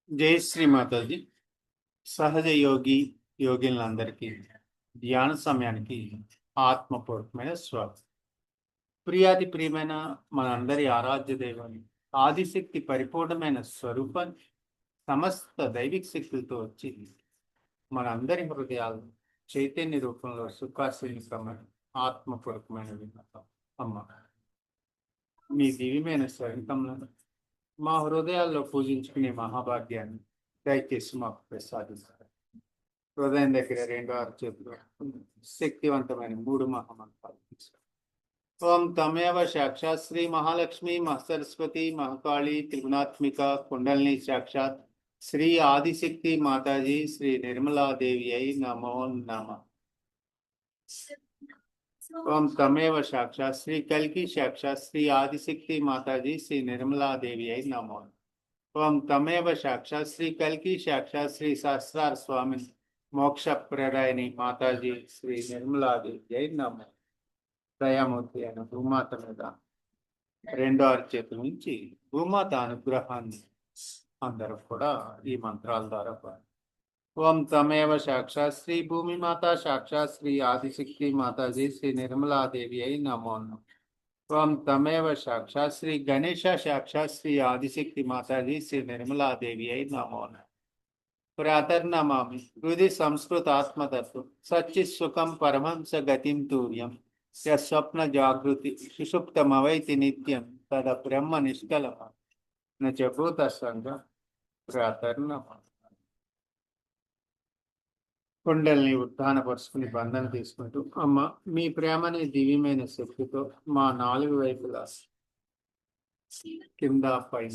జై శ్రీ మాతాజీ. సహజ యోగి యోగినులందరికీ ధ్యాన సమయానికి ఆత్మపూర్వకమైన స్వాగతం. ప్రియాది ప్రియమైన మనందరి ఆరాధ్య దైవాన్ని, ఆదిశక్తి పరిపూర్ణమైన స్వరూపాన్ని సమస్త దైవిక శక్తులతో వచ్చి మనందరి హృదయాలు చైతన్య రూపంలో సుఖాశీలికమైన ఆత్మపూర్వకమైన విన్నపం. అమ్మ, మీ దివ్యమైన స్వరూపంలో మా హృదయాల్లో పూజించుకునే మహాభాగ్యాన్ని దయచేసి మాకు ప్రసాదిస్తారు. హృదయం దగ్గర 2 చేతులు శక్తివంతమైన 3 మహామంత్రాలు తీసుకోండి. ఓం తమేవ సాక్షాత్ శ్రీ మహాలక్ష్మి మహాసరస్వతి మహాకాళి త్రిగుణాత్మిక కుండలిని సాక్షాత్ శ్రీ ఆదిశక్తి మాతాజీ శ్రీ నిర్మలాదేవి అయి నమో నమః. ఓం తమేవ సాక్షాత్ శ్రీ కల్కి సాక్షాత్ శ్రీ ఆదిశక్తి మాతాజీ శ్రీ నిర్మలాదేవి అయి నమో. ఓం తమేవ సాక్షాత్ శ్రీ కల్కి సాక్షాత్ శ్రీ సహస్రార స్వామి మోక్ష ప్రదాయని మాతాజీ శ్రీ నిర్మలాదేవి అయి నమో. దయామూర్తి అయిన భూమాత మీద 2 చేతుల నుంచి భూమాత అనుగ్రహాన్ని అందరూ కూడా ఈ మంత్రాల ద్వారా ఓం తమేవ సాక్షాత్ శ్రీ భూమి మాత సాక్షాత్ శ్రీ ఆదిశక్తి మాతాజీ శ్రీ నిర్మలాదేవి అయి నమో. ఓం తమేవ సాక్షాత్ శ్రీ గణేశ సాక్షాత్ శ్రీ ఆదిశక్తి మాతాజీ శ్రీ నిర్మలాదేవి అయి నమో. ప్రాతర్నమామి హృది సంస్కృత ఆత్మతత్వం సచ్చి సుఖం పరమహంస గతిం తూర్యం స్వప్న జాగృతి సుషుప్తమవైతి నిత్యం తద బ్రహ్మ నిష్కలమ నూత సంగ. ప్రాతర్నమామి. కుండల్ని ఉత్థానపరుచుకుని బంధన తీసుకుంటూ, అమ్మ, మీ ప్రేమని దివ్యమైన శక్తితో మా 4 వైపులా కింద పై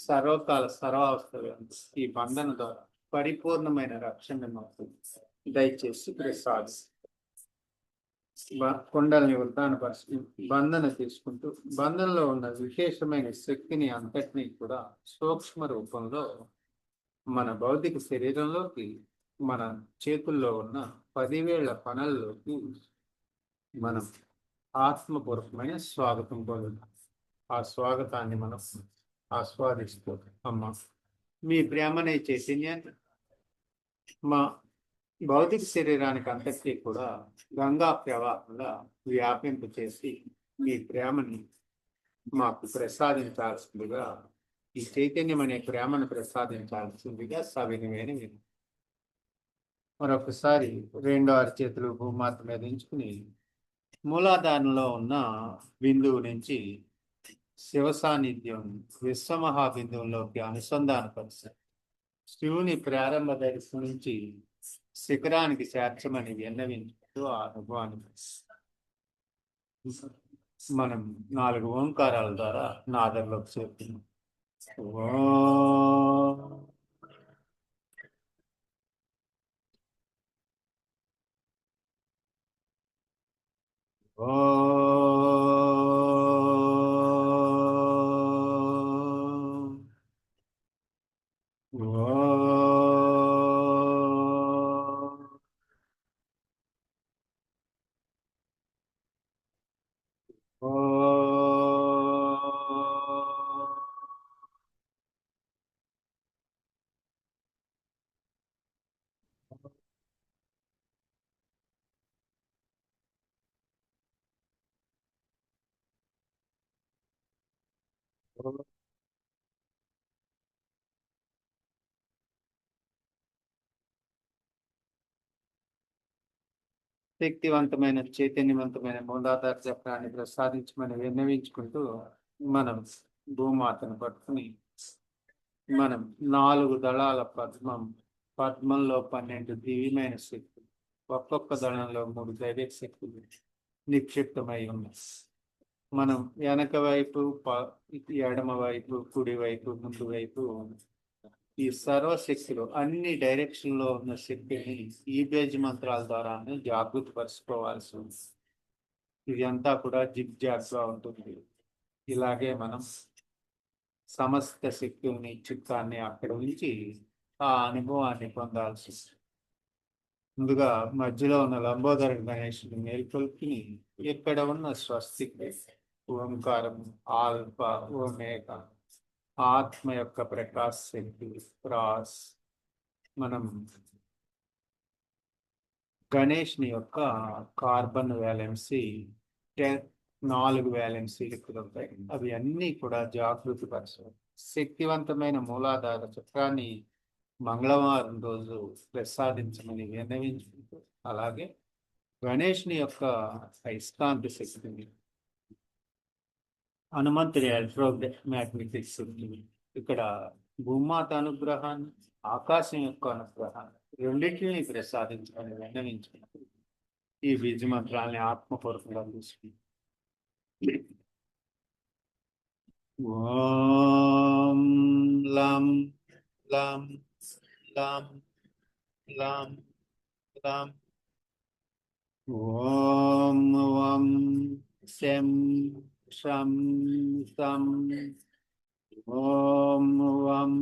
సర్వకాల సర్వావస్థలు ఈ బంధన ద్వారా పరిపూర్ణమైన రక్షణ మాకు దయచేసి ప్రసాద్. కుండల్ని ఉత్థానపరుచుకుని బంధన తీసుకుంటూ బంధనలో ఉన్న విశేషమైన శక్తిని అంతటినీ కూడా సూక్ష్మ రూపంలో మన భౌతిక శరీరంలోకి, మన చేతుల్లో ఉన్న 10 వేళ్ల పనుల్లోకి మనం ఆత్మపూర్వకమైన స్వాగతం పొందుతాం. ఆ స్వాగతాన్ని మనం ఆస్వాదిస్తూ, అమ్మ, మీ ప్రేమనే చైతన్యాన్ని మా భౌతిక శరీరానికి అంతటికీ కూడా గంగా ప్రవాహంగా వ్యాపింపు చేసి మీ ప్రేమని మాకు ప్రసాదించాల్సిందిగా, ఈ చైతన్యం అనే ప్రేమను ప్రసాదించాల్సిందిగా సవినమైన విధి. మరొకసారి 2 చేతులు భూమాత మీద ఉంచుకుని మూలాధారంలో ఉన్న బిందువు నుంచి శివ సాన్నిధ్యం విశ్వమహాబిందువులోకి అనుసంధానపరిచారు. శివుని ప్రారంభ దర్శనం నుంచి శిఖరానికి చేర్చమని విన్నవించుకుంటూ ఆ అనుభవాన్ని మనం 4 ఓంకారాల ద్వారా నాదంలోకి చేరుతున్నాం. శక్తివంతమైన చైతన్యవంతమైన మూలాధార చక్రాన్ని ప్రసాదించమని విన్నవించుకుంటూ మనం భూమాతను పట్టుకుని మనం 4 దళాల పద్మంలో 12 దివ్యమైన శక్తులు, ఒక్కొక్క దళంలో 3 దైవిక శక్తులు నిక్షిప్తమై ఉన్నాయి. మనం వెనక వైపు, ఎడమ వైపు, కుడి వైపు, ముందు వైపు ఈ సర్వశక్తులు అన్ని డైరెక్షన్ లో ఉన్న శక్తిని ఈ బేజ్ మంత్రాల ద్వారానే జాగృతి పరుచుకోవాల్సి ఉంది. ఇది అంతా కూడా జిగ్ జాగ్ గా ఉంటుంది. ఇలాగే మనం సమస్త శక్తుల్ని, చిత్తాన్ని అక్కడ ఉంచి ఆ అనుభవాన్ని పొందాల్సి ఉంది. ముందుగా మధ్యలో ఉన్న లంబోదర గణేశుని మేల్కొల్పి ఇక్కడ ఉన్న స్వస్తికి ఓంకారం, ఆల్ఫా, ఓమేగా, ఆత్మ యొక్క ప్రకాశ శక్తి క్రాస్, మనం గణేష్ని యొక్క కార్బన్ వ్యాలెన్సీ 4 వ్యాలెన్సీలు ఇక్కడ ఉంటాయి. అవి అన్నీ కూడా జాగృతి పరచాలి. శక్తివంతమైన మూలాధార చక్రాన్ని మంగళవారం రోజు ప్రసాదించమని విన్నవించుకుంటూ, అలాగే గణేష్ని యొక్క అయస్కాంత శక్తిని, హనుమంతుడి ఎలక్ట్రోమాగ్నెటిక్ శక్తిని, ఇక్కడ భూమాత అనుగ్రహాన్ని, ఆకాశం యొక్క అనుగ్రహాన్ని రెండింటిని ప్రసాదించమని విన్నవించుకుంటూ ఈ బీజ మంత్రాలని ఆత్మపూర్వకంగా తీసుకుని ఓం లం లం లం లం లం ఓం వం శం శం సం ఓం వం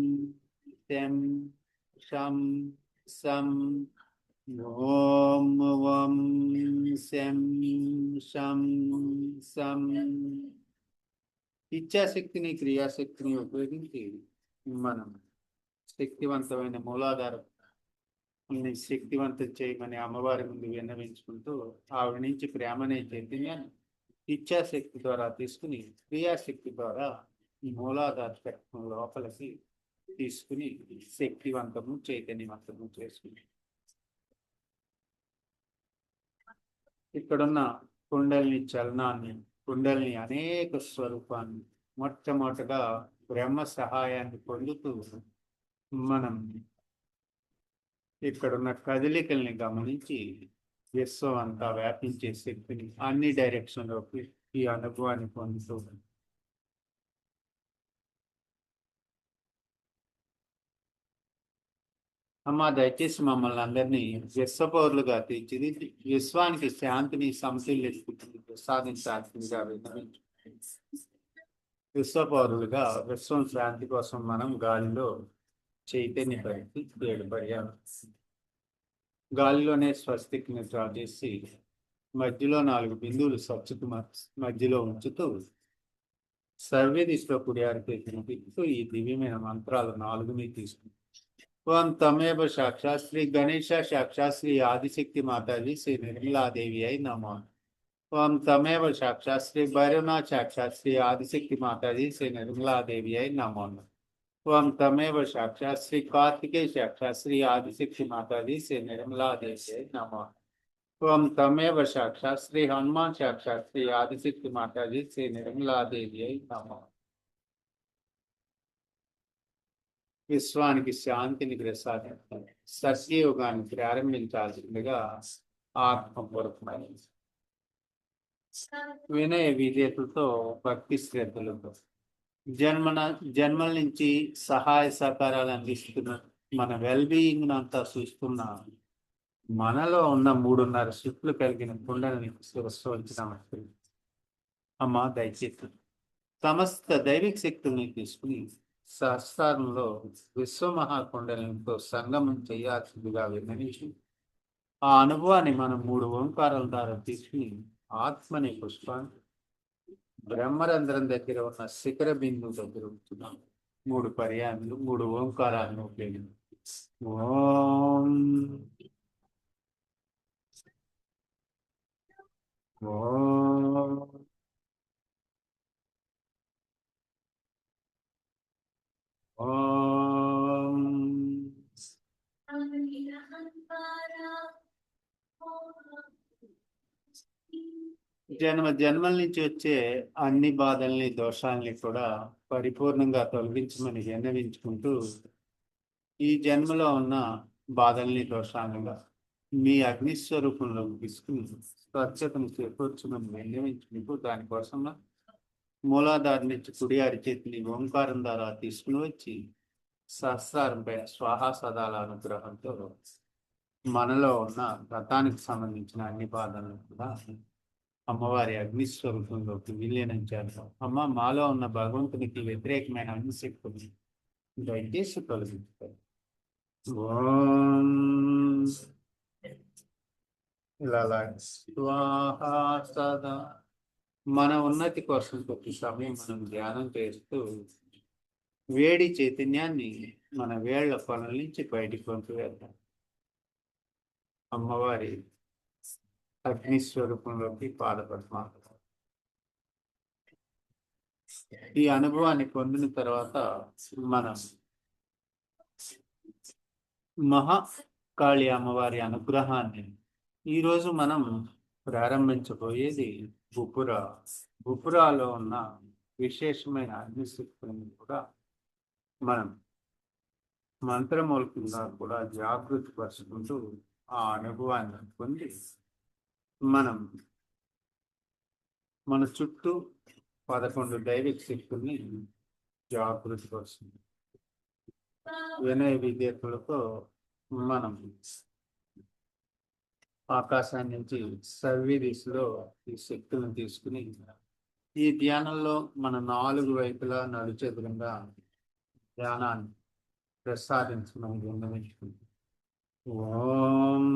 శం శం సం ఓం వం శం శం సం. ఇచ్ఛాశక్తిని, క్రియాశక్తిని ఉపయోగించి మనం శక్తివంతమైన మూలాధారం శక్తివంతం చేయమని అమ్మవారి ముందు విన్నవించుకుంటూ ఆవిడ నుంచి ప్రేమనే చైతన్యాన్ని ఇచ్ఛాశక్తి ద్వారా తీసుకుని క్రియాశక్తి ద్వారా ఈ మూలాధార చక్రం లోపలికి తీసుకుని శక్తివంతము, చైతన్యవంతము చేసుకుని ఇక్కడున్న కుండలిని చలనాన్ని, కుండలిని అనేక స్వరూపాన్ని మొట్టమొదటగా బ్రహ్మ సహాయాన్ని పొందుతూ మనం ఇక్కడున్న కదలికల్ని గమనించి విశ్వం అంతా వ్యాపించే శక్తిని అన్ని డైరెక్షన్లోకి ఈ అనుభవాన్ని పొందుతూ అమ్మ దయచేసి మమ్మల్ని అందరినీ విశ్వపౌరులుగా తీర్చిదిద్ది విశ్వానికి శాంతిని, సమతుల్య స్థితిని ప్రసాదించాల్సిందిగా విన్నవించు. విశ్వపౌరులుగా విశ్వం శాంతి కోసం మనం గాలిలో చైతన్య పరిచి 7 పర్యాలు గాలిలోనే స్వస్తిక్ని డ్రా చేసి మధ్యలో 4 బిందువులు స్వచ్ఛత మధ్యలో ఉంచుతూ సర్వే దిశలో కుడియారితే తినిపిస్తూ ఈ దివ్యమైన మంత్రాలు 4ని తీసుకుంటాం. ఓం తమేవ సాక్షాత్ శ్రీ గణేశ సాక్షాత్ శ్రీ ఆదిశక్తి మాతాజీ శ్రీ నిర్మలాదేవి అయి నమః. ఓం తమేవ సాక్షాత్ శ్రీ భైరవనాథ్ సాక్షాత్ శ్రీ ఆదిశక్తి మాతాజీ శ్రీ నిర్మలాదేవి అయి నమః. ఓం తమేవ సాక్షాత్ శ్రీ కార్తికేయ సాక్షాత్ శ్రీ ఆదిశక్తి మాతాజీ శ్రీ నిర్మలాదేవి అయి నమః. ఓం తమేవ సాక్షాత్ శ్రీ హనుమాన్ సాక్షాత్ శ్రీ ఆదిశక్తి మాతాజీ శ్రీ నిర్మలాదేవి అయి నమః. విశ్వానికి శాంతిని ప్రసాదించాలి. సత్యయుగాన్ని ప్రారంభించాల్సిందిగా ఆత్మపూర్వకమైన వినయ విధేయతలతో, భక్తి శ్రద్ధలతో జన్మల నుంచి సహాయ సహకారాలు అందిస్తున్న, మన వెల్బీయింగ్ అంతా చూస్తున్న మనలో ఉన్న 3.5 శక్తులు కలిగిన కుండలని శిరస్సు అమ్మ దయచేసి సమస్త దైవిక శక్తుల్ని తీసుకుని సహస్రంలో విశ్వ మహాకుండలితో సంగమం చేయాల్సిందిగా విన్నవించి ఆ అనుభవాన్ని మనం 3 ఓంకారాల ద్వారా తీసుకుని ఆత్మని పుష్పాన్ని బ్రహ్మరంధ్రం దగ్గర ఉన్న శిఖర బిందువు దగ్గర ఉంటున్నాం. 3 పర్యాయాలు, 3 ఓంకారాలను ఉపయోగించి ఓం ఓం ఓం జన్మ జన్మల నుంచి వచ్చే అన్ని బాధల్ని దోషాల్ని కూడా పరిపూర్ణంగా తొలగించమని విన్నవించుకుంటూ ఈ జన్మలో ఉన్న బాధల్ని దోషాలుగా మీ అగ్నిస్వరూపంలోకి తీసుకుని స్వచ్ఛతను చేకూర్చమని విన్నవించుకుంటూ దానికోసం మూలాధార నుంచి కుడి అరిచేతిని ఓంకారం ద్వారా తీసుకుని వచ్చి సహస్రారం పైన స్వాహా సదాల అనుగ్రహంతో మనలో ఉన్న గతానికి సంబంధించిన అన్ని బాధలను కూడా అమ్మవారి అగ్నిస్వరూపంలోకి విలీనం చేద్దాం. అమ్మ, మాలో ఉన్న భగవంతునికి వ్యతిరేకమైన అన్ని శక్తులు దయచేసి తొలగించుతాయి. ఓం ఇలా స్వాహా సదా. మన ఉన్నతి కోసం కొద్ది సమయం మనం ధ్యానం చేస్తూ వేడి చైతన్యాన్ని మన వేళ్ల పనుల నుంచి బయటికి పంపివేద్దాం. అమ్మవారి అగ్నిస్వరూపంలోకి పాదపద్మాలు. ఈ అనుభవాన్ని పొందిన తర్వాత మనం మహాకాళి అమ్మవారి అనుగ్రహాన్ని ఈరోజు మనం ప్రారంభించబోయేది బుపురాలో ఉన్న విశేషమైన అగ్నిశక్తులను కూడా మనం మంత్రమూలకంగా కూడా జాగృతి పరుచుకుంటూ ఆ అనుభవాన్ని పొంది మనం మన చుట్టూ 11 దైవిక శక్తుల్ని జాగృతి పరుస్తుంది. వినయ విధేయతలతో మనం ఆకాశాన్ని నుంచి సవ్య దిశలో ఈ శక్తులను తీసుకుని ఈ ధ్యానంలో మన 4 వైపులా నడుచెదురుగా ధ్యానాన్ని ప్రసాదించమని విన్నవించుకుంటాం. ఓం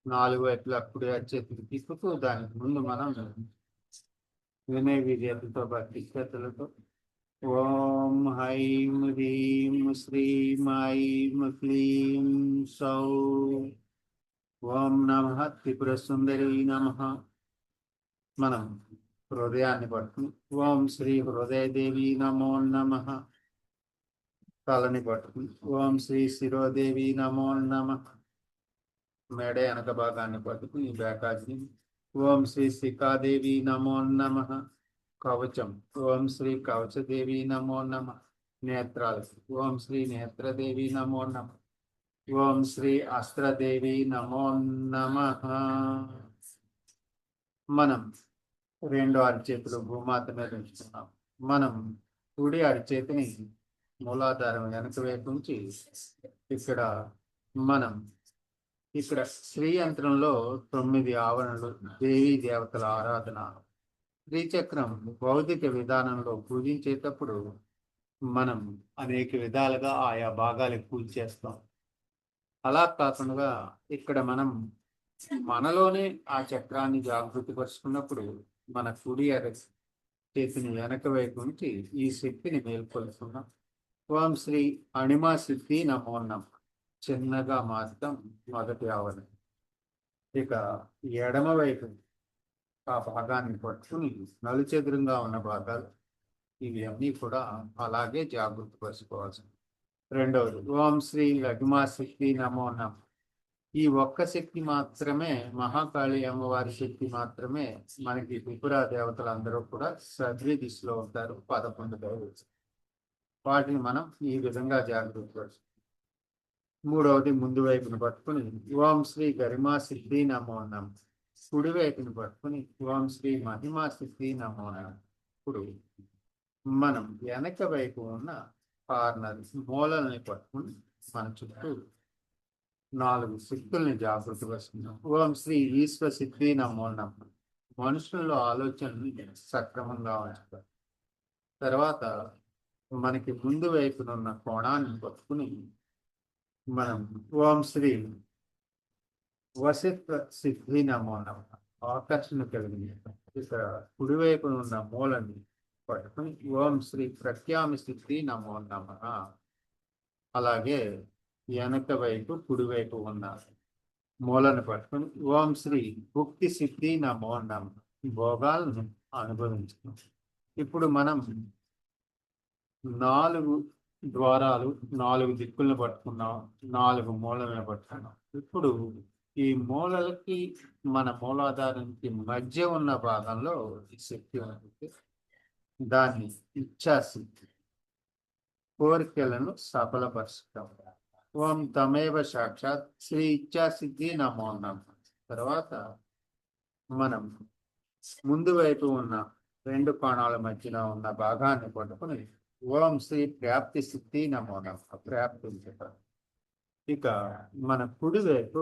4 వైపులా కుడి అరిచేతిని తిప్పుతూ దానికి ముందు మనం వినయ విధేయతతో భక్తి శ్రద్ధలతో ఓం హైం హ్రీం శ్రీం ఐం క్లీం సౌ ఓం నమః త్రిపుర సుందరి నమః. మనం హృదయాన్ని పట్టుకుని ఓం శ్రీ హృదయదేవి నమో నమః. తలని పట్టుకుని ఓం శ్రీ శిరోదేవి నమో నమః. మెడ వెనక భాగాన్ని పట్టుకుని బ్యాకాజ్ని ఓం శ్రీ శిఖాదేవి నమో నమః. కవచం ఓం శ్రీ కవచదేవి నమో నమః. నేత్రాలు ఓం శ్రీ నేత్రదేవి నమో నమః. ఓం శ్రీ అస్త్రదేవి నమో నమః. మనం 2 అరిచేతులు భూమాత మీద ఉంచుతున్నాం. మనం కుడి అరిచేతిని మూలాధారం వెనక వైపు నుంచి ఇక్కడ శ్రీ యంత్రంలో 9 ఆవరణలు, దేవీ దేవతల ఆరాధన. శ్రీచక్రం భౌతిక విధానంలో పూజించేటప్పుడు మనం అనేక విధాలుగా ఆయా భాగాలకు పూజ చేస్తాం. అలా కాకుండా ఇక్కడ మనం మనలోనే ఆ చక్రాన్ని జాగృతి పరుచుకున్నప్పుడు మన కుడి చేతిని వెనక వైపు నుంచి ఈ శక్తిని మేల్కొల్పుతున్నాం. ఓం శ్రీ అణిమా సిద్ధి నమో నమః. చిన్నగా మార్చడం మొదటి ఆవరణ. ఇక ఎడమ వైపు ఆ భాగాన్ని పట్టుకుని నలుచెదురుగా ఉన్న భాగాలు ఇవి అన్నీ కూడా అలాగే జాగృతి పరుచుకోవాల్సింది. రెండవది ఓం శ్రీ లఘుమా శక్తి నమో నమః. ఈ ఒక్క శక్తి మాత్రమే, మహాకాళి అమ్మవారి శక్తి మాత్రమే మనకి త్రిపుర దేవతలందరూ కూడా సద్వి దిశలో ఉంటారు. 11 దేవతలు. వాటిని మనం ఈ విధంగా జాగృతి పరుచుకోవాలి. మూడవది ముందు వైపును పట్టుకుని ఓం శ్రీ గరిమా సిద్ధి నమో నమః. కుడి వైపును పట్టుకుని ఓం శ్రీ మహిమా సిద్ధి నమో నమః. ఇప్పుడు మనం వెనక వైపు ఉన్న కార్నర్ మూలల్ని పట్టుకుని మన చుట్టూ 4 శక్తుల్ని జాగృతి పరుచుకున్నాం. ఓం శ్రీ ఈశ్వ సిద్ధి నమో నమః. మనుషుల్లో ఆలోచనలు సక్రమంగా ఉంచుతారు. తర్వాత మనకి ముందు వైపునున్న కోణాన్ని పట్టుకుని మనం ఓం శ్రీ వసిత్వ సిద్ధి నమో నమః. ఆకర్షణ కలిగింది. ఇక్కడ కుడివైపున ఉన్న మూలని పట్టుకుని ఓం శ్రీ ప్రఖ్యామి సిద్ధి నమో నమః. అలాగే వెనక వైపు కుడివైపు ఉన్న మూలను పట్టుకుని ఓం శ్రీ భుక్తి సిద్ధి నమో నమః. భోగాలను అనుభవించుకున్నాం. ఇప్పుడు మనం 4 ద్వారాలు, 4 దిక్కులను పట్టుకున్నాం, 4 మూలలను పట్టుకున్నాం. ఇప్పుడు ఈ మూలలకి మన మూలాధారానికి మధ్య ఉన్న భాగంలో ఈ శక్తి ఉంటుంది. దాన్ని ఇచ్ఛాశక్తి, కోరికలను సఫలపరచడం. ఓం తమేవ సాక్షాత్ శ్రీ ఇచ్ఛాసిద్ధి నమో నమః. తర్వాత మనం ముందు వైపు ఉన్న రెండు కోణాల మధ్యలో ఉన్న భాగాన్ని పట్టుకుని ఓం శ్రీ ప్రాప్తి సిద్ధి నమో నమః ప్రాప్తించటం. ఇక మన కుడి వైపు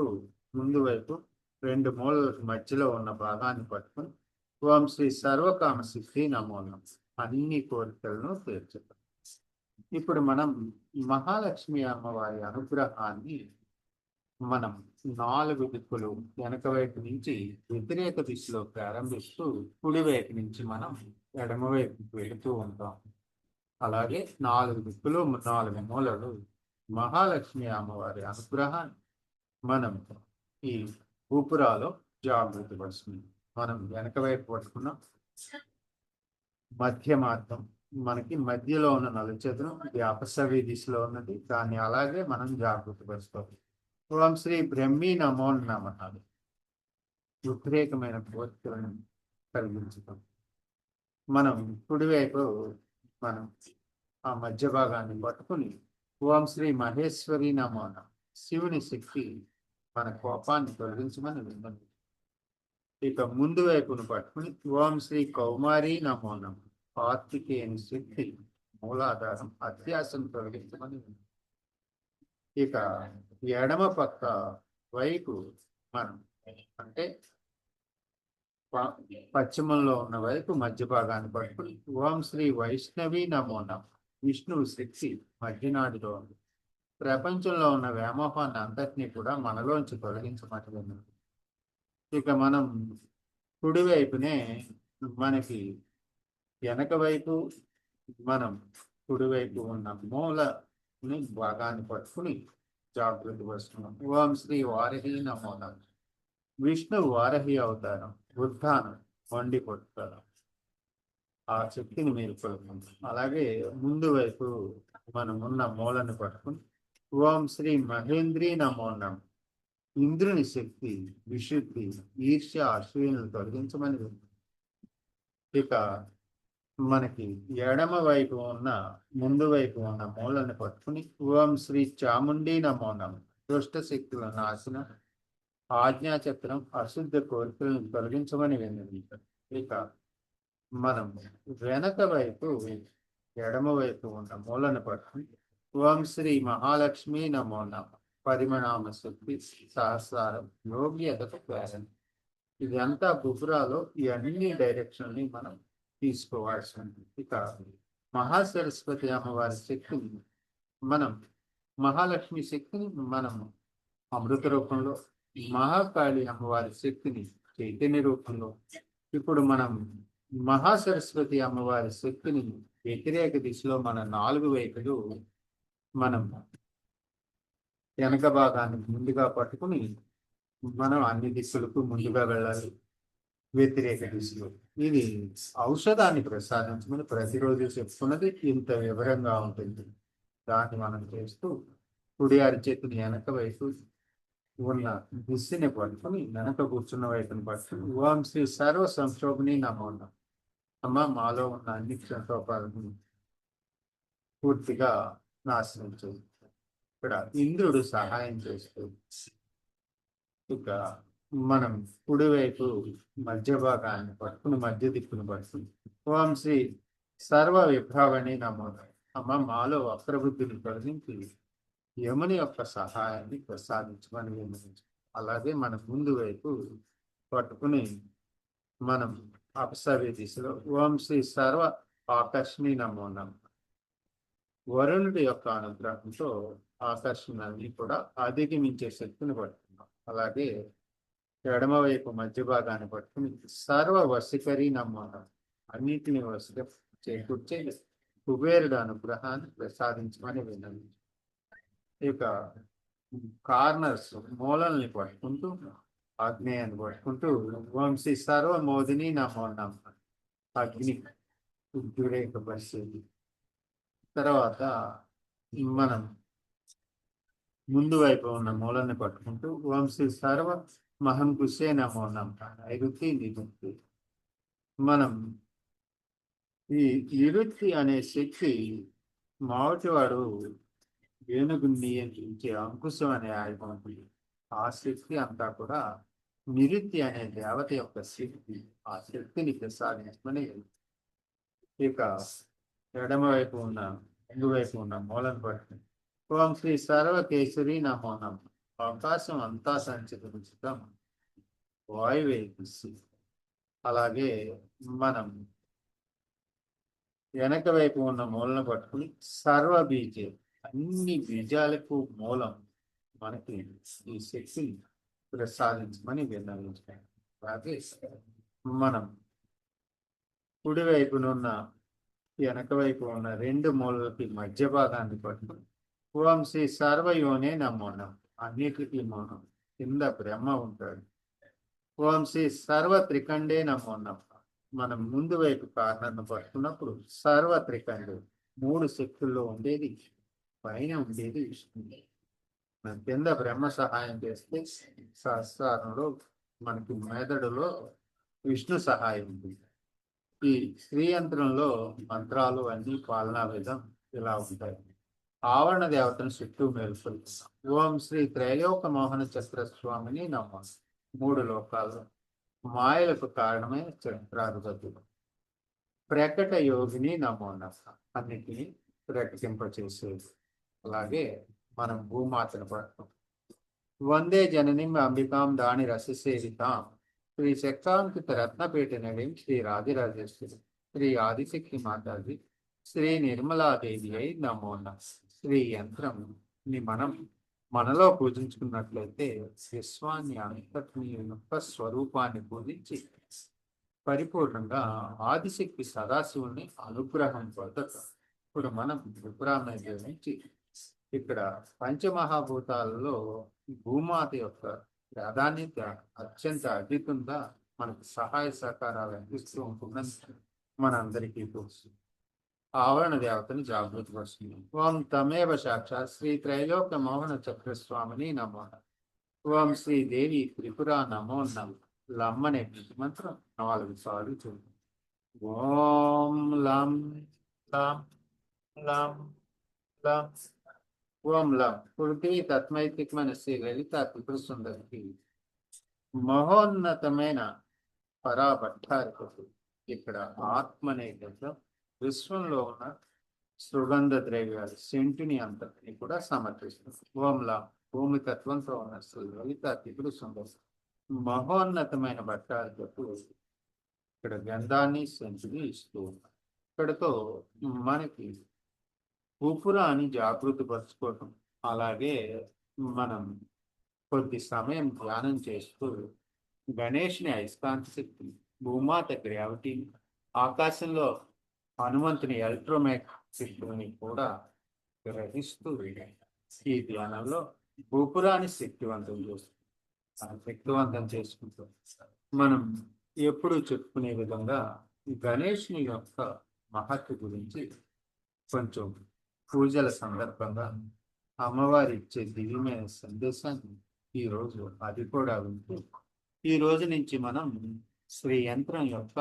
ముందు వైపు రెండు మూలల మధ్యలో ఉన్న భాగాన్ని పట్టుకుని ఓం శ్రీ సర్వకామ సిద్ధి నమో నమః అన్ని కోరికలను తీర్చటం. ఇప్పుడు మనం మహాలక్ష్మి అమ్మవారి అనుగ్రహాన్ని మనం 4 దిక్కులు వెనక వైపు నుంచి వ్యతిరేక దిశలో ప్రారంభిస్తూ కుడి వైపు నుంచి మనం ఎడమ వైపుకి వెళుతూ ఉంటాం. అలాగే 4 దిక్కులు 4 మూలలు మహాలక్ష్మి అమ్మవారి అనుగ్రహాన్ని మనం ఈ ఊపురాలో జాగృతి పరుస్తుంది. మనం వెనక వైపు పట్టుకున్నాం, మధ్య మార్గం మనకి మధ్యలో ఉన్న నలుచతురం అపసవ్య దిశలో ఉన్నది, దాన్ని అలాగే మనం జాగృతి పరుస్తాం. ఓం శ్రీ బ్రహ్మీ నమో నమః ఉద్రేకమైన కోరికలను కలిగించుతాం. మనం కుడివైపు మనం ఆ మధ్య భాగాన్ని పట్టుకుని ఓం శ్రీ మహేశ్వరి నమో నమః శివుని శక్తి మన కోపాన్ని తొలగించమని విన్నది. ఇక ముందు వైపును పట్టుకుని ఓం శ్రీ కౌమారి నమో నమః కార్తికేయుని శక్తి మూలాధారం అత్యాసం తొలగించమని విన్నది. ఇక ఎడమ పక్క వైపు మనం అంటే పశ్చిమంలో ఉన్న వైపు మధ్య భాగాన్ని పట్టుకుని ఓం శ్రీ వైష్ణవి నమో నమః విష్ణువు శక్తి మధ్యనాడిలో ఉంది. ప్రపంచంలో ఉన్న వ్యామోహాన్ని అంతటినీ కూడా మనలోంచి తొలగించమని. ఇక మనం కుడివైపునే మనకి వెనక వైపు మనం కుడివైపు ఉన్న మూలని భాగాన్ని పట్టుకుని జాగృతి వస్తున్నాం. ఓం శ్రీ వారహి నమో నమః విష్ణు వారహి అవతారం ఉద్ధానం వండి కొట్టారు. ఆ శక్తిని మీరు కొలుకుంటాం. అలాగే ముందు వైపు మనం ఉన్న మూలను పట్టుకుని ఓం శ్రీ మహేంద్రి నమో నమః ఇంద్రుని శక్తి విశుద్ధి ఈర్ష్య అసూయను తొలగించమని. ఇక మనకి ఎడమ వైపు ఉన్న ముందు వైపు ఉన్న మూలను పట్టుకుని ఓం శ్రీ చాముండి నమో నమః దుష్ట శక్తుల నాశనం ఆజ్ఞాచక్రం అశుద్ధ కోరికలను తొలగించమని విన్నది. ఇక మనం వెనక వైపు ఎడమ వైపు ఉన్న మూలను పట్టుకుని ఓం శ్రీ మహాలక్ష్మి నమో నమః పరిమణామ శక్తి సహస్రారం యోగ్యతకు ప్రేరణ. ఇదంతా బుబ్రాలో ఈ అన్ని డైరెక్షన్ని మనం తీసుకోవాల్సి ఉంటుంది. ఇక మహాసరస్వతి అమ్మవారి శక్తిని మనం మహాలక్ష్మి శక్తిని మనం అమృత రూపంలో, మహాకాళి అమ్మవారి శక్తిని చైతన్య రూపంలో, ఇప్పుడు మనం మహాసరస్వతి అమ్మవారి శక్తిని వ్యతిరేక దిశలో మన 4 వైపులు మనం వెనక భాగాన్ని ముందుగా పట్టుకుని మనం అన్ని దిశలకు ముందుగా వెళ్ళాలి వ్యతిరేక దిశలో. ఇది ఔషధాన్ని ప్రసాదించమని ప్రతిరోజు చెప్పుకున్నది ఇంత వివరంగా ఉంటుంది. దాన్ని మనం చేస్తూ కుడి అరిచేతిని వెనక వైపు ఉన్న దిశని పట్టుకుని వెనక కూర్చున్న వైపుని పట్టుకుని ఓం శ్రీ సర్వ సంక్షోభని నమో నమః అమ్మ మాలో ఉన్న అన్ని సంక్షోభాలను పూర్తిగా నాశనం చేస్తుంది. ఇక్కడ ఇంద్రుడు సహాయం చేస్తూ ఇక మనం కుడివైపు మధ్య భాగాన్ని పట్టుకుని మధ్య దిక్కును పట్టుకుని ఓం శ్రీ సర్వ విభావని నమో నమః అమ్మ మాలో వక్రబుద్ధిని తొలగించి యముని యొక్క సహాయాన్ని ప్రసాదించమని విన్నవించు. అలాగే మన ముందు వైపు పట్టుకుని మనం అపసవ్య దిశలో ఓం శ్రీ సర్వ ఆకర్షణి నమో నమః వరుణుడి యొక్క అనుగ్రహంతో ఆకర్షణని కూడా అధిగమించే శక్తిని పట్టుకున్నాం. అలాగే ఎడమ వైపు మధ్య భాగాన్ని పట్టుకుని సర్వ వశీకరి నమో నమః అన్నిటిని వశిక చేకూర్చే కుబేరుడు అనుగ్రహాన్ని ప్రసాదించమని విన్నది. ఇక కార్నర్స్ మూలల్ని పట్టుకుంటూ ఆగ్నేయాన్ని పట్టుకుంటూ ఓం శ్రీ సర్వ మోదిని నమో నమః అగ్ని ఉద్రేక పరిస్థితి. తర్వాత మనం ముందు వైపు ఉన్న మూలాన్ని పట్టుకుంటూ ఓం శ్రీ సర్వ మహంకుశే నమో నమః నైరుతి నిరుక్తి. మనం ఈ నిరుక్తి అనే శక్తి మావటివాడు ఏనుగుని నియంత్రించే అంకుశం అనే ఆయుధం ఉంటుంది. ఆ శక్తి అంతా కూడా నిరుక్తి అనే దేవత యొక్క శక్తి. ఆ శక్తిని ప్రసాదించమని ఇక ఎడమవైపు ఉన్న ముందువైపు ఉన్న మూలను పట్టి ఓం శ్రీ సర్వకేశరి నమో నమః. ఆకాశం అంతా సంచితం వాయువేసి. అలాగే మనం వెనక వైపు ఉన్న మూలను పట్టుకుని సర్వ బీజే, అన్ని బీజాలకు మూలం మనకి ఈ శక్తిని ప్రసాదించమని విన్నవించాం. అలాగే మనం కుడి వైపునున్న వెనక వైపు ఉన్న రెండు మూలలకి మధ్య భాగాన్ని పట్టుకుని ఓం శ్రీ సర్వయోనే నమో నమః. అన్నిటికీ మూలం కింద బ్రహ్మ ఉంటాడు. ఓం శ్రీ సర్వ త్రికండే నమో నమః. మనం ముందు వైపు కార్నర్ను పట్టుకున్నప్పుడు సర్వ త్రికండు, మూడు శక్తుల్లో ఉండేది పైన ఉండేది విష్ణువు. మన కింద బ్రహ్మ సహాయం చేస్తే సహస్రారంలో మనకి మెదడులో విష్ణు సహాయం ఉంది. ఈ శ్రీయంత్రంలో మంత్రాలు అన్ని పాలనా విధం ఇలా ఉంటాయి. ఆవరణ దేవతను చుట్టూ మేల్కొల్పుతాం. ఓం శ్రీ త్రైలోక మోహన చక్ర స్వామిని నమః. మూడు లోకాలు మాయలకు కారణమైన చక్రాధిపతులు ప్రకట యోగిని నమో నమః. అన్నిటినీ ప్రకటింపచేసేది. అలాగే మనం భూమాతను పడతాం. వందే జననిం అంబికాం దాని రససేవితాం శ్రీ శక్తాంకిత రత్నపేట నడిం శ్రీ రాజరాజేశ్వరి శ్రీ ఆదిశక్తి మాతాజీ శ్రీ నిర్మలాదేవి అయి నమో నమః. శ్రీ యంత్రం మనం మనలో పూజించుకున్నట్లయితే విశ్వాన్ని అంతటిని యొక్క స్వరూపాన్ని పూజించి పరిపూర్ణంగా ఆదిశక్తి సదాశివుని అనుగ్రహం పొందటం. ఇప్పుడు మనం త్రిపురాన్ని నుంచి ఇక్కడ పంచమహాభూతాలలో భూమాత యొక్క ప్రాధాన్యత అత్యంత అధికంగా మనకు సహాయ సహకారాలు అందిస్తూ ఉంటుందని మనందరికీ తెలుసు. ఆవరణ దేవతను జాగృతి వస్తుంది. ఓం తమేవ సాక్షాత్ శ్రీ త్రైలోక మోహన చక్రస్వామిని నమో నమః. ఓం శ్రీ దేవి త్రిపుర నమో నమః. లమ్మనే మంత్రం 4 సార్లు చూడండి. ఓం లం లం లం లం. ఓం లం పృథ్వీ తత్మైతికమైన శ్రీ లలిత త్రిపుర సుందరికి మహోన్నతమైన పరాభట్టారికకు ఇక్కడ ఆత్మనే గతం విశ్వంలో ఉన్న సుగంధ ద్రవ్యాలు సెంటుని అంతటిని కూడా సమర్పిస్తుంది. ఓం లం భూమి తత్వంతో ఉన్న శ్రీ లలిత త్రిపుర సుందరి మహోన్నతమైన భట్టారికకు ఇక్కడ గంధాన్ని సెంటుని ఇస్తూ ఉన్నారు. ఇక్కడతో మనకి ఉపురాన్ని జాగృతి పరుచుకోవటం, అలాగే మనం కొద్ది సమయం ధ్యానం చేస్తూ గణేష్ని అయస్కాంత శక్తి, భూమాత గ్రావిటీ, ఆకాశంలో హనుమంతుని ఎలక్ట్రోమాగ్నెటిక్ శక్తిని కూడా గ్రహిస్తూ ఈ ధ్యానంలో ఉపురాన్ని శక్తివంతం చేసుకుంటూ మనం ఎప్పుడు చెప్పుకునే విధంగా గణేష్ని యొక్క మహత్వ గురించి కొంచెం పూజల సందర్భంగా అమ్మవారి ఇచ్చే దివ్యమైన సందేశాన్ని ఈరోజు అది కూడా వింటూ ఈ రోజు నుంచి మనం శ్రీ యంత్రం యొక్క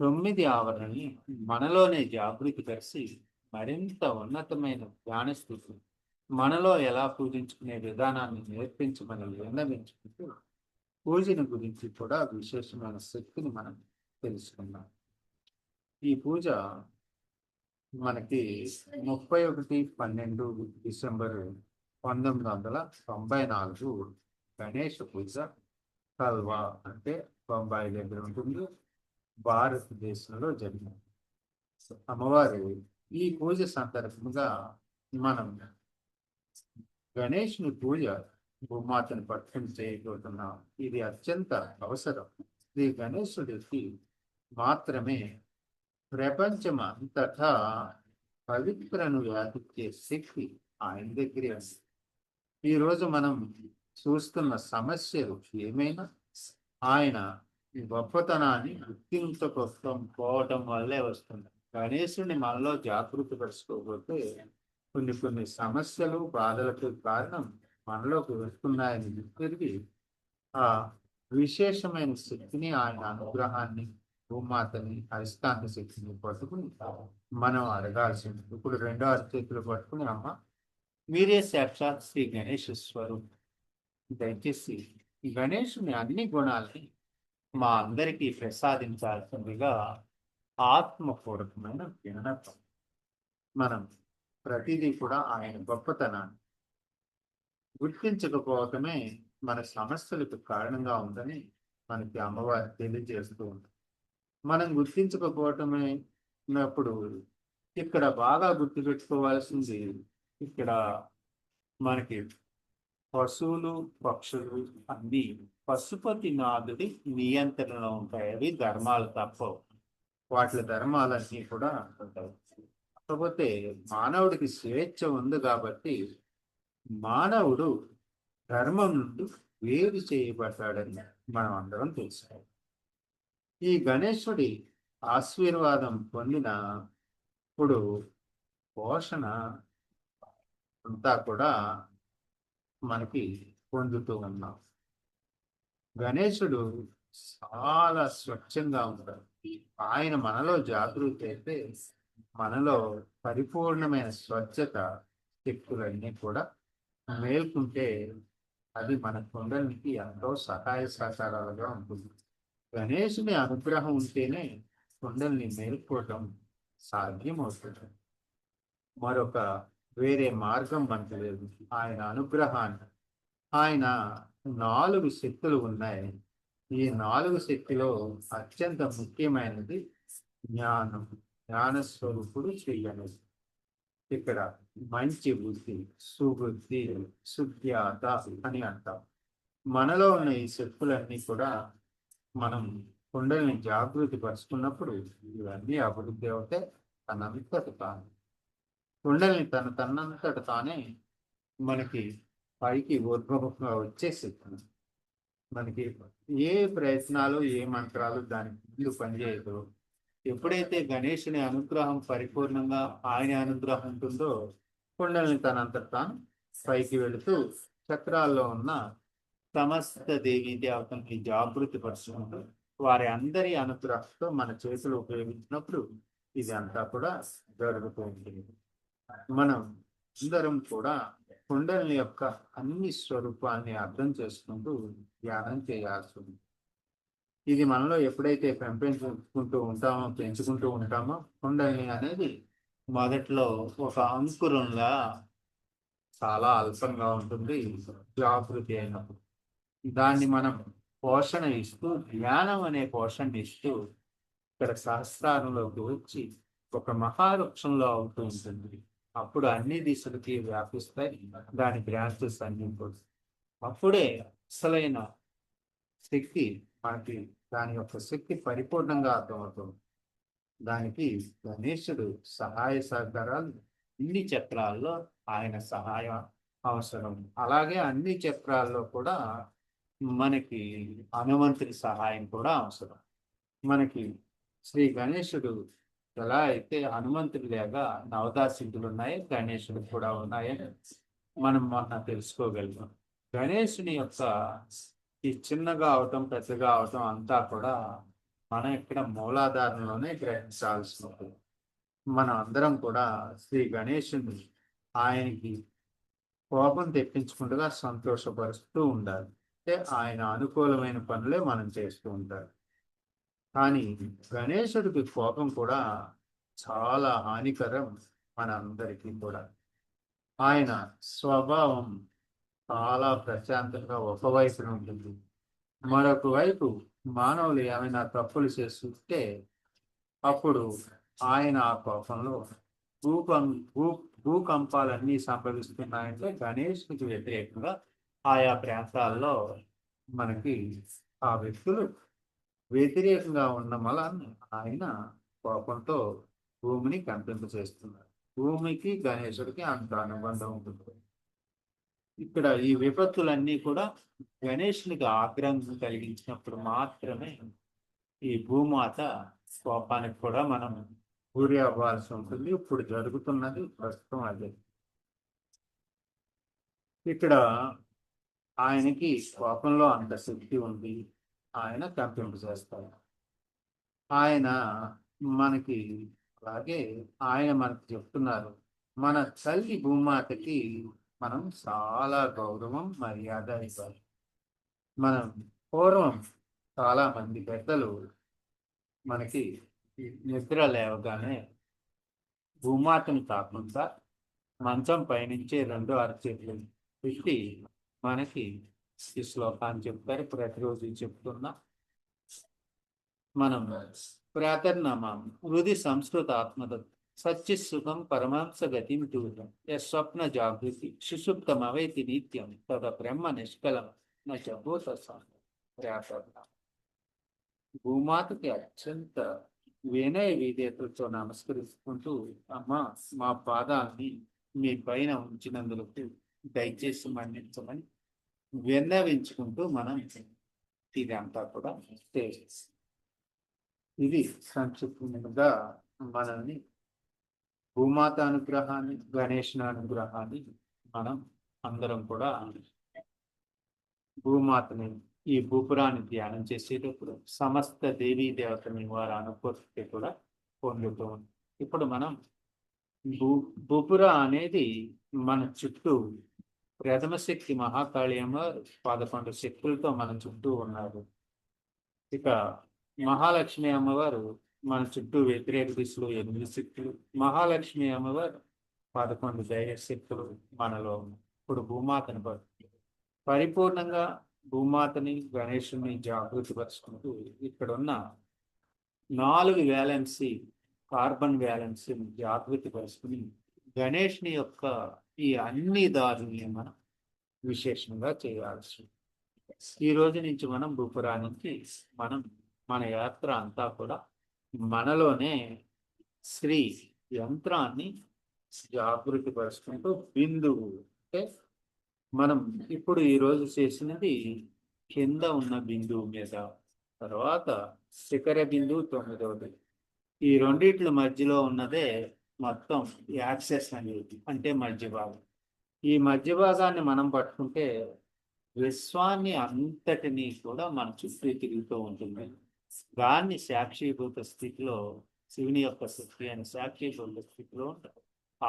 9 ఆవరణని మనలోనే జాగృతి పరిచి మరింత ఉన్నతమైన ధ్యాన స్థితి మనలో ఎలా పూజించుకునే విధానాన్ని నేర్పించమని విన్నవించుకుంటూ పూజను గురించి కూడా విశేషమైన శక్తిని మనం తెలుసుకున్నాం. ఈ పూజ మనకి 31/12 డిసెంబర్ 1994 గణేష్ పూజ కల్వా అంటే బొంబాయి దగ్గర ఉంటుంది, భారతదేశంలో జరిగింది. అమ్మవారు ఈ పూజ సందర్భంగా మనం గణేష్ని పూజ భూమాతను పట్టుకుని చేయబోతున్నాం. ఇది అత్యంత అవసరం. శ్రీ గణేశుడికి మాత్రమే ప్రపంచం అంతటా పవిత్రను వ్యాపించే శక్తి ఆయన దగ్గరే ఉంది. ఈరోజు మనం చూస్తున్న సమస్యలు ఏమైనా ఆయన గొప్పతనాన్ని గుర్తించకపోవటం వల్లే వస్తుంది. గణేశుడిని మనలో జాగృతి పరుచుకోకపోతే కొన్ని సమస్యలు బాధలకు కారణం మనలోకి వస్తున్నాయని తిరిగి ఆ విశేషమైన శక్తిని, ఆయన అనుగ్రహాన్ని, భూమాతని, అయస్కాంత శక్తిని పట్టుకుని మనం అడగాల్సింది. ఇప్పుడు రెండో అరచేతులు పట్టుకుని, అమ్మ మీరే సాక్షాత్ శ్రీ గణేష్ స్వరూప్, దయచేసి ఈ గణేశుని అన్ని గుణాలని మా అందరికీ ప్రసాదించాల్సిందిగా ఆత్మపూర్వకమైన విన్నపం. మనం ప్రతిదీ కూడా ఆయన గొప్పతనాన్ని గుర్తించకపోవటమే మన సమస్యలకు కారణంగా ఉందని మనకి అమ్మవారు తెలియజేస్తూ ఉంది. మనం గుర్తించకపోవటమే ఉన్నప్పుడు ఇక్కడ బాగా గుర్తుపెట్టుకోవాల్సింది, ఇక్కడ మనకి పశువులు, పక్షులు అన్ని పశుపతి నాథుడి నియంత్రణలో ఉంటాయి. అవి ధర్మాలు తప్పవు. వాటి ధర్మాలన్నీ కూడా ఉంటాయి. కాకపోతే మానవుడికి స్వేచ్ఛ ఉంది కాబట్టి మానవుడు ధర్మం నుండి వేరు చేయబడ్డాడని మనం అందరం తెలుసుకోవాలి. ఈ గణేశుడి ఆశీర్వాదం పొందినప్పుడు పోషణ అంతా కూడా మనకి పొందుతూ ఉన్నాం. గణేశుడు చాలా స్వచ్ఛంగా ఉంటాడు. ఆయన మనలో జాగృతి అయితే మనలో పరిపూర్ణమైన స్వచ్ఛత శక్తులన్నీ కూడా మేల్కుంటే అది మన కుండలికి ఎంతో సహాయ సహకారాలుగా ఉంటుంది. గణేశుని అనుగ్రహం ఉంటేనే కుండలిని మేల్కోవటం సాధ్యమవుతుంది. మరొక వేరే మార్గం మనకు లేదు. ఆయన అనుగ్రహాన్ని, ఆయన 4 శక్తులు ఉన్నాయి. ఈ 4 శక్తిలో అత్యంత ముఖ్యమైనది జ్ఞానం. జ్ఞానస్వరూపుడు శ్రీ గణేశుడు. ఇక్కడ మంచి బుద్ధి, సుబుద్ధి, సుఖ్యాత అని అంటాం. మనలో ఉన్న ఈ శక్తులన్నీ కూడా మనం కుండలిని జాగృతి పరుచుకున్నప్పుడు ఇవన్నీ అభివృద్ధి అవుతే తనంతట తాను కుండలిని తనంతట తానే మనకి పైకి ఉద్భవంగా వచ్చేసి మనకి ఏ ప్రయత్నాలు, ఏ మంత్రాలు దానికి ముందు పనిచేయదు. ఎప్పుడైతే గణేశుని అనుగ్రహం పరిపూర్ణంగా ఆయన అనుగ్రహం ఉంటుందో కుండలిని తనంతట తాను పైకి వెళుతూ చక్రాల్లో ఉన్న సమస్త దేవీ దేవతల్ని జాగృతి పరుచుకుంటూ వారి అందరి అనుగ్రహంతో మన చేతులు ఉపయోగించినప్పుడు ఇది అంతా కూడా జరుగుతూ ఉంటుంది. మనం అందరం కూడా కుండలిని యొక్క అన్ని స్వరూపాన్ని అర్థం చేసుకుంటూ ధ్యానం చేయాల్సి ఉంది. ఇది మనలో ఎప్పుడైతే పెంచుకుంటూ ఉంటామో కుండలిని అనేది మొదట్లో ఒక అంకురంలా చాలా అల్పంగా ఉంటుంది. జాగృతి అయినప్పుడు దాన్ని మనం పోషణ ఇస్తూ, జ్ఞానం అనే పోషణ ఇస్తూ ఇక్కడ సహస్రారంలోకి వచ్చి ఒక మహావృక్షంలో అవుతూ ఉంటుంది. అప్పుడు అన్ని దిశలకి వ్యాపిస్తాయి దాని బ్రాంచెస్ అన్ని. అప్పుడే అసలైన శక్తి మనకి, దాని యొక్క శక్తి పరిపూర్ణంగా అర్థమవుతుంది. దానికి గణేశుడు సహాయ సహకారాలు ఇన్ని చక్రాల్లో ఆయన సహాయం అవసరం. అలాగే అన్ని చక్రాల్లో కూడా మనకి హనుమంతుడి సహాయం కూడా అవసరం. మనకి శ్రీ గణేశుడు ఎలా అయితే హనుమంతుడి లేగా నవదా సిద్ధులు ఉన్నాయి, గణేశుడు కూడా ఉన్నాయని మనం మొన్న తెలుసుకోగలిగాం. గణేశుని యొక్క ఈ చిన్నగా అవటం, పెద్దగా అవటం అంతా కూడా మనం ఇక్కడ మూలాధారంలోనే గ్రహించాల్సి ఉంటుంది. మనం అందరం కూడా శ్రీ గణేశుని ఆయనకి కోపం తెప్పించుకుంటూ సంతోషపరుస్తూ ఉండాలి. అంటే ఆయన అనుకూలమైన పనులే మనం చేస్తూ ఉంటారు. కానీ గణేశుడికి కోపం కూడా చాలా హానికరం మన అందరికీ కూడా. ఆయన స్వభావం చాలా ప్రశాంతంగా ఒకవైపున ఉంటుంది. మరొక వైపు మానవులు ఏమైనా తప్పులు చేస్తుంటే అప్పుడు ఆయన ఆ కోపంలో భూకంపాలన్నీ సంభవిస్తున్నాయంటే గణేశుడికి వ్యతిరేకంగా ఆయా ప్రాంతాల్లో మనకి ఆ వ్యక్తులు వ్యతిరేకంగా ఉన్న వలన ఆయన కోపంతో భూమిని కంపింపచేస్తున్నారు. భూమికి గణేశుడికి అంత అనుబంధం ఉంటుంది. ఇక్కడ ఈ విపత్తులన్నీ కూడా గణేశునికి ఆగ్రహం కలిగించినప్పుడు మాత్రమే ఈ భూమాత కోపానికి కూడా మనం గురి అవ్వాల్సి ఉంటుంది. ఇప్పుడు జరుగుతున్నది ప్రస్తుతం అదే. ఇక్కడ ఆయనకి కోపంలో అంత శక్తి ఉంది, ఆయన కంపింప చేస్తారు. ఆయన మనకి అలాగే ఆయన మనకి చెప్తున్నారు, మన తల్లి భూమాతకి మనం చాలా గౌరవం మర్యాద ఇవ్వాలి. మనం పూర్వం చాలా మంది పెద్దలు మనకి నిద్ర లేవగానే భూమాతను కాకుండా మంచం పైనుంచే 2 అరచేతులు పెట్టి మనకి ఈ శ్లోకాన్ని చెప్తారు. ప్రతిరోజు చెప్తున్నా మనం ప్రాతర్నామం హృది సంస్కృత ఆత్మదత్త సచ్చిసుఖం పరమాంస గతిం దూరం స్వప్న జాగృతి సుషుప్తమవైతి నిత్యం తద బ్రహ్మ నిష్కలం నూత ప్రాతర్నామం. భూమాతకి అత్యంత వినయ విధేయతలతో నమస్కరించుకుంటూ, అమ్మ మా పాదాన్ని మీ పైన ఉంచినందుకు దయచేసి మన్నించమని విన్నవించుకుంటూ మనం ఇదంతా కూడా చేస్తాం. ఇది సంక్షిప్తంగా మనల్ని భూమాత అనుగ్రహాన్ని, గణేశుని అనుగ్రహాన్ని మనం అందరం కూడా భూమాతని ఈ భూపురాన్ని ధ్యానం చేసేటప్పుడు సమస్త దేవీ దేవతని వారి అనుభూతి కూడా పొందుతూ ఉంది. ఇప్పుడు మనం భూపుర అనేది మన చుట్టూ ప్రథమ శక్తి మహాకాళి అమ్మవారు 11 శక్తులతో మన చుట్టూ ఉన్నారు. ఇక మహాలక్ష్మి అమ్మవారు మన చుట్టూ వ్యతిరేక దిశలో 8 శక్తులు, మహాలక్ష్మి అమ్మవారు 11 ధైర్య శక్తులు మనలో ఉన్నాయి. ఇప్పుడు భూమాతని పరిపూర్ణంగా భూమాతని గణేశుని జాగృతి పరుచుకుంటూ ఇక్కడ ఉన్న 4 వ్యాలెన్సీ కార్బన్ వ్యాలెన్సీని జాగృతి పరుచుకుని గణేష్ని యొక్క ఈ అన్ని దారుల్ని మనం విశేషంగా చేయాల్సి. ఈ రోజు నుంచి మనం భూపురానికి మన యాత్ర అంతా కూడా మనలోనే శ్రీ యంత్రాన్ని జాగృతి పరుచుకుంటూ బిందువు అంటే మనం ఇప్పుడు ఈరోజు చేసినది కింద ఉన్న బిందువు మీద, తర్వాత శిఖర బిందువు 9వది. ఈ రెండిట్ల మధ్యలో ఉన్నదే మొత్తం యాక్సెస్ అనేది, అంటే మధ్య భాగం. ఈ మధ్య భాగాన్ని మనం పట్టుకుంటే విశ్వాన్ని అంతటినీ కూడా మన చుట్టూ తిరుగుతూ ఉంటుంది. దాన్ని సాక్షిభూత స్థితిలో, శివుని యొక్క శక్తి అని సాక్షిభూత స్థితిలో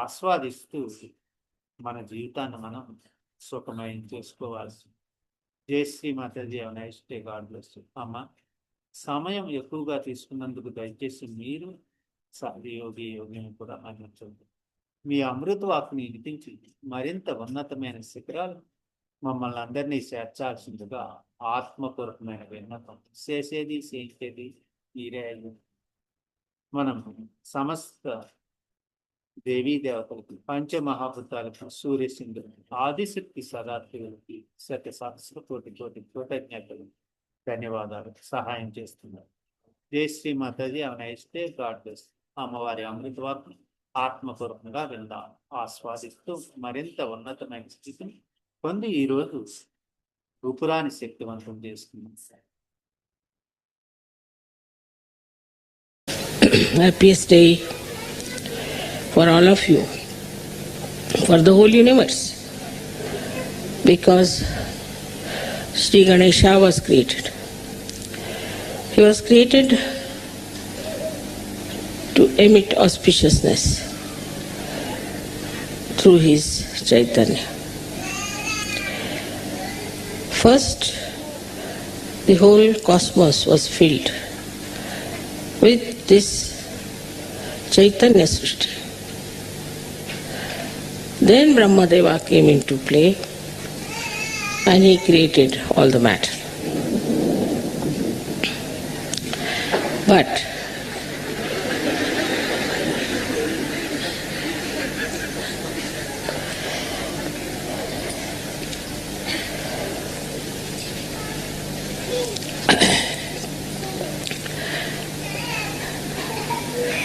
ఆస్వాదిస్తూ మన జీవితాన్ని మనం సుఖమయం చేసుకోవాల్సి. జై శ్రీ మాతాజీ. నైస్టే గాడ్ బ్లెస్ యు. అమ్మ, సమయం ఎక్కువగా తీసుకున్నందుకు దయచేసి మీరు యోగి కూడా మన్నించండి. మీ అమృత వాక్కుని వినిపించి మరింత ఉన్నతమైన శిఖరాలు మమ్మల్ని అందరినీ చేర్చాల్సిందిగా ఆత్మపూర్వకమైన విన్నపం. చేసేది మీరే. మనం సమస్త దేవీ దేవతలకి, పంచమహాభూతాలకి, సూర్యసింధులకి, ఆదిశక్తి సదాశివులకి సత్య సహస్ర కోటి కృతజ్ఞతలు, ధన్యవాదాలు సహాయం చేస్తున్నారు. జై శ్రీ మాతాజీ. నైస్తే గాడ్ బ్లెస్. అమ్మవారి అమృతవాక్ని ఆత్మపూర్వకంగా విందాం, ఆస్వాదిస్తూ మరింత ఉన్నతమైన స్థితిని పొంది ఈరోజు భూపురాన్ని శక్తివంతం చేసుకున్నాం. Happiest day for all of you, for the whole universe, because Sri Ganesha was created. He was created to emit auspiciousness through his Chaitanya. First, the whole cosmos was filled with this Chaitanya Srishti. Then Brahmadeva came into play and he created all the matter. But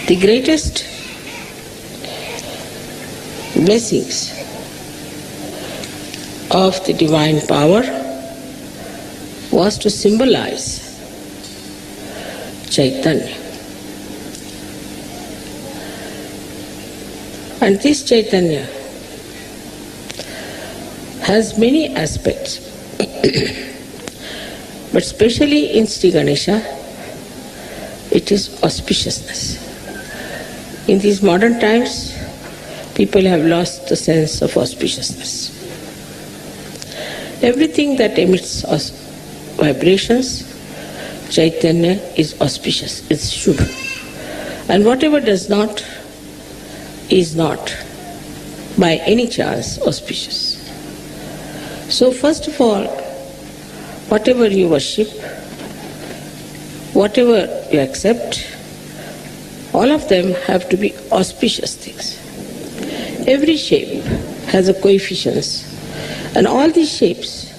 the greatest blessings of the divine power was to symbolize Chaitanya. And this Chaitanya has many aspects. But especially in Sri Ganesha, it is auspiciousness. In these modern times, people have lost the sense of auspiciousness. Everything that emits vibrations, Chaitanya, is auspicious, it's Shubha. And whatever does not is not by any chance auspicious. So first of all, whatever you worship, whatever you accept, all of them have to be auspicious things. Every shape has a coefficients, and all these shapes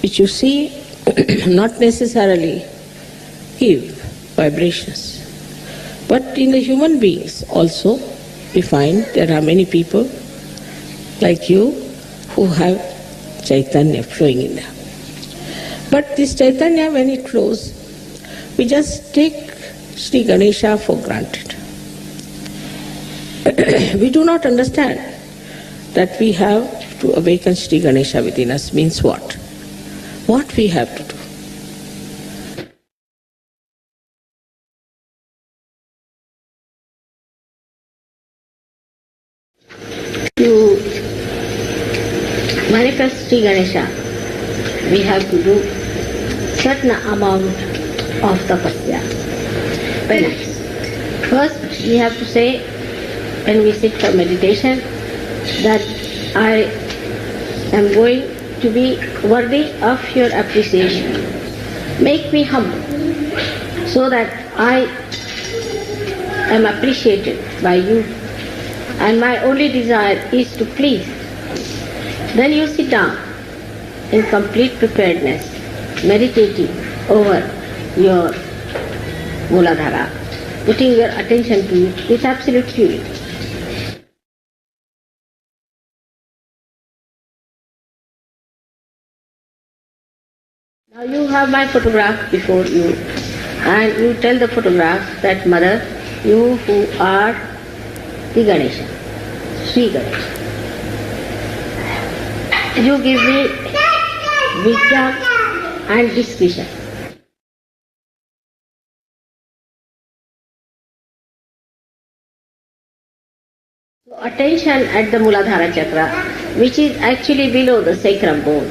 which you see not necessarily give vibrations. But in the human beings also we find there are many people like you who have Chaitanya flowing in them. But this Chaitanya, when it flows, we just take Sri Ganesha for granted. We do not understand that we have to awaken Sri Ganesha within us means what? What we have to do. To manifest Sri Ganesha, we have to do certain amount of tapasya, penance. First, we have to say, when we sit for meditation, that I am going to be worthy of your appreciation. Make me humble, so that I am appreciated by you, and my only desire is to please. Then you sit down in complete preparedness, meditating over your Mooladhara, putting your attention to it with absolute purity. Now you have my photograph before you, and you tell the photograph that, Mother, you who are the Ganesha, Sri Ganesha, you give me wisdom and discretion. So attention at the Mooladhara chakra, which is actually below the sacrum bone.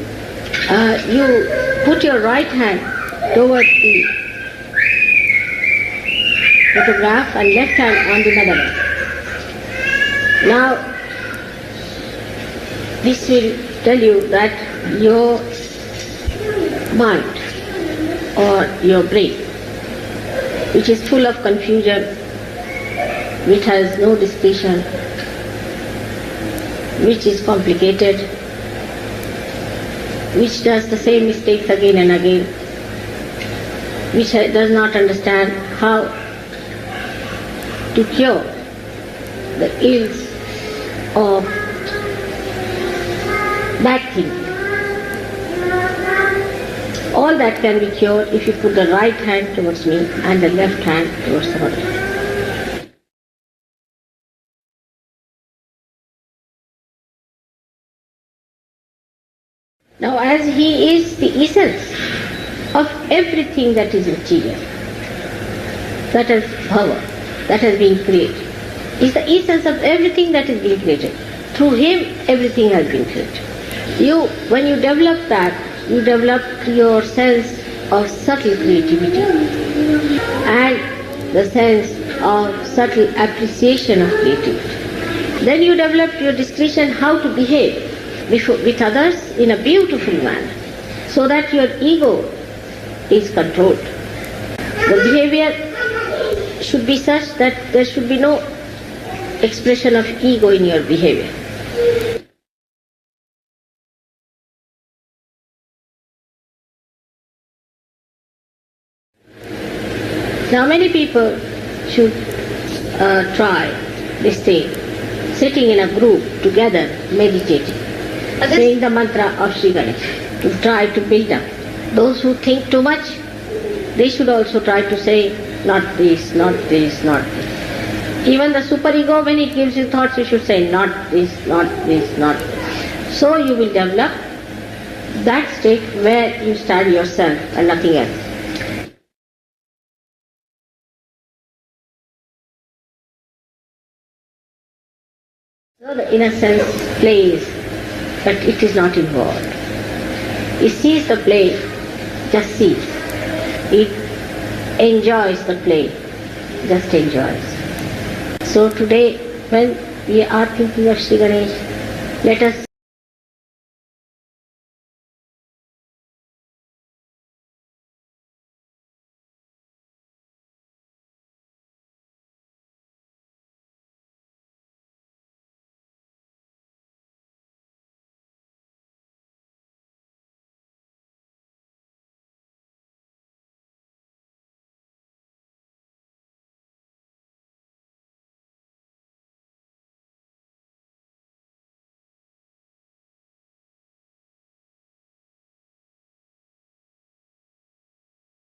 You put your right hand towards the photograph and left hand on the mother. Now, this will tell you that your mind or your brain, which is full of confusion, which has no discretion, which is complicated, which does the same mistakes again and again, which does not understand how to cure the ills of bad thinking. All that can be cured if you put the right hand towards me and the left hand towards the body. Now, as he is the essence of everything that is material, that is power, that has been created, is the essence of everything that is being created. Through him, everything has been created. When you develop that, you develop your sense of subtle creativity and the sense of subtle appreciation of creativity. Then you develop your discretion how to behave with others in a beautiful manner, so that your ego is controlled. The behavior should be such that there should be no expression of ego in your behavior. Now many people should try this thing, sitting in a group together, meditating, saying the mantra of Sri Ganesha, to try to build up. Those who think too much, they should also try to say, not this, not this, not this. Even the superego, when it gives you thoughts, you should say, not this, not this, not this. So you will develop that state where you stand yourself and nothing else. So the innocence plays, but it is not involved. It sees the play, just sees. It enjoys the play, just enjoys. So today, when we are thinking of Sri Ganesh, let us